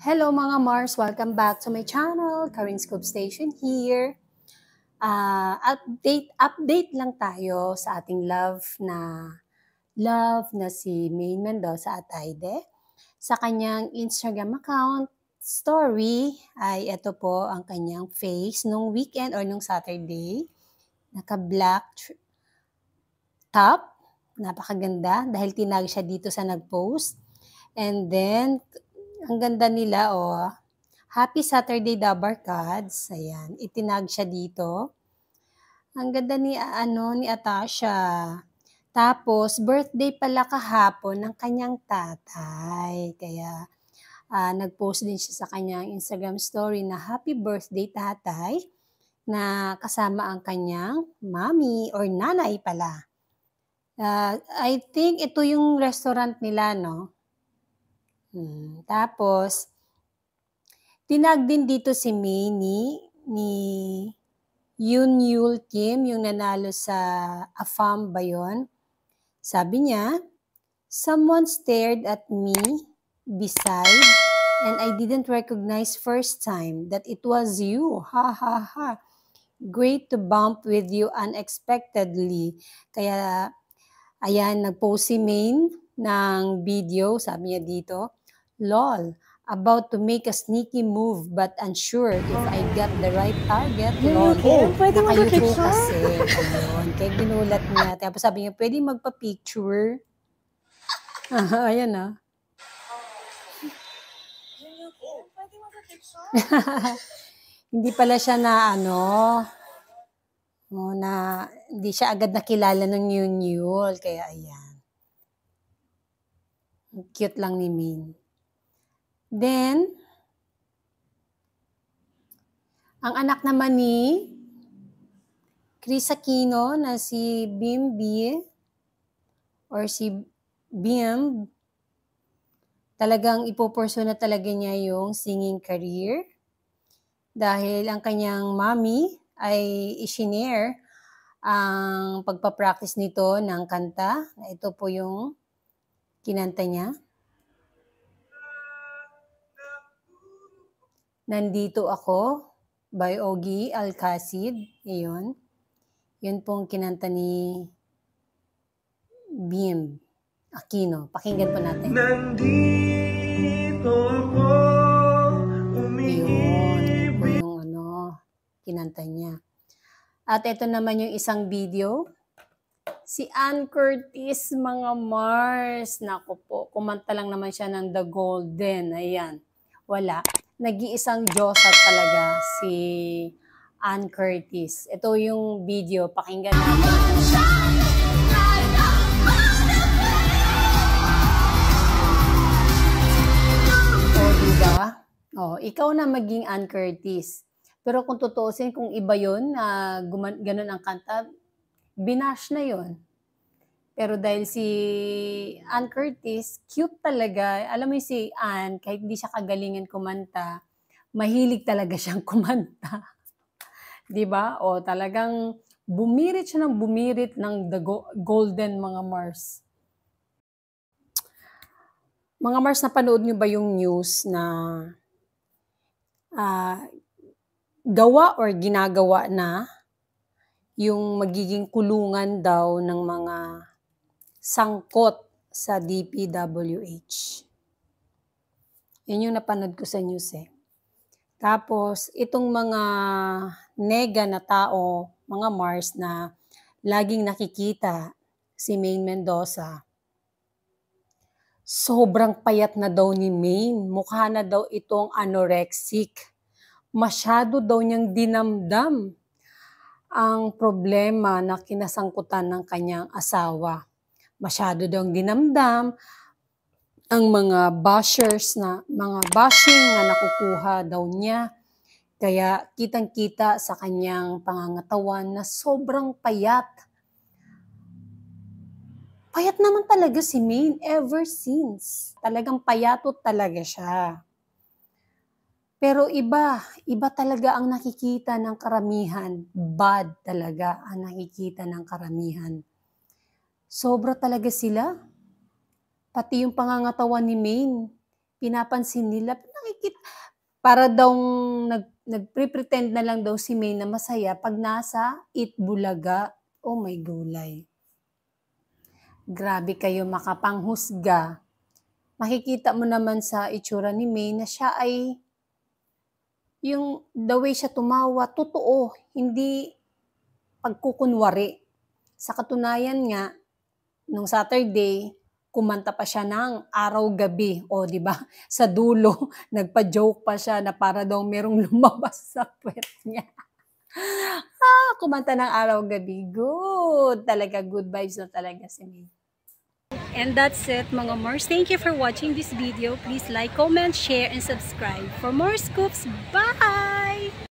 Hello mga Mars! Welcome back to my channel, Karin Scoop Station here. Update lang tayo sa ating love na si Maine Mendoza at Aide. Sa kanyang Instagram account story ay ito po ang kanyang face nung weekend or nung Saturday. Naka-black top, napakaganda dahil tinag siya dito sa nag-post. And then, ang ganda nila, oh. Happy Saturday, Dabarkads. Ayan, itinag siya dito. Ang ganda ni Atasha. Tapos, birthday pala kahapon ng kanyang tatay. Kaya, nag-post din siya sa kanyang Instagram story na happy birthday, tatay, na kasama ang kanyang mommy or nanay pala. I think ito yung restaurant nila, no? Tapos, tinag din dito si May ni Yoon Yul Kim, yung nanalo sa AFAM ba yun? Sabi niya, someone stared at me beside and I didn't recognize first time that it was you. Ha ha ha. Great to bump with you unexpectedly. Kaya, ayan, nag-post si Maine ng video, sabi niya dito, lol, about to make a sneaky move but unsure if I got the right target. Lol, pwede nakayuko magpa-picture? kasi. Ayun, kaya ginulat niya. Tapos sabi niya, pwede magpa-picture. Ayan na. Pwede magpa-picture? Hindi pala siya na hindi siya agad nakilala ng Yun. Kaya ayan. Cute lang ni Min. Then, ang anak naman ni Chris Aquino na si Bimbi or si Bim, talagang ipopurso na talaga niya yung singing career dahil ang kanyang mommy ay isinare ang pagpapractice nito ng kanta. Ito po yung kinanta niya. Nandito Ako by Ogie Alcacid. Iyon. Yun pong kinanta ni Bim Aquino. Pakinggan po natin. Nandito ako, Yun po yung kinanta niya. At ito naman yung isang video. Si Ann Curtis, mga Mars. Naku po, kumanta lang naman siya ng The Golden. Ayan. Wala. Nag-iisang Diyosa talaga si Ann Curtis. Ito yung video. Pakinggan natin. Diba? Ikaw na maging Ann Curtis. Pero kung tutuusin, kung iba yun, ganun ang kanta, binash na yun. Pero dahil si Ann Curtis, cute talaga. Alam mo si Ann, kahit hindi siya kagalingan kumanta, mahilig talaga siyang kumanta. Diba? Talagang bumirit siya ng bumirit ng The Golden, mga Mars. Mga Mars, napanood nyo ba yung news na gawa or ginagawa na yung magiging kulungan daw ng mga sangkot sa DPWH. Yun yung napanood ko sa news eh. Tapos, itong mga nega na tao, mga Mars na laging nakikita si Maine Mendoza, sobrang payat na daw ni Maine. Mukha na daw itong anorexic. Masyado daw niyang dinamdam ang problema na kinasangkutan ng kanyang asawa. Masyado daw dinamdam ang mga bashing na nakukuha daw niya. Kaya kitang-kita sa kanyang pangangatawan na sobrang payat. Payat naman talaga si Maine ever since. Talagang payatot talaga siya. Pero iba talaga ang nakikita ng karamihan. Bad talaga ang nakikita ng karamihan. Sobra talaga sila. Pati yung pangangatawan ni Maine, pinapansin nila, para daw nagpre-pretend na lang daw si May na masaya pag nasa Itbulaga. Oh my gulay. Grabe kayo makapanghusga. Makikita mo naman sa itsura ni May na siya ay yung the way siya tumawa, totoo, hindi pagkukunwari. Sa katunayan nga, nung Saturday, kumanta pa siya ng Araw-Gabi. O, di ba? Sa dulo, nagpa-joke pa siya na para daw merong lumabas sa puwet niya. Kumanta ng Araw-Gabi. Good. Talaga, good vibes na talaga si May. And that's it, mga Mars. Thank you for watching this video. Please like, comment, share, and subscribe for more scoops. Bye!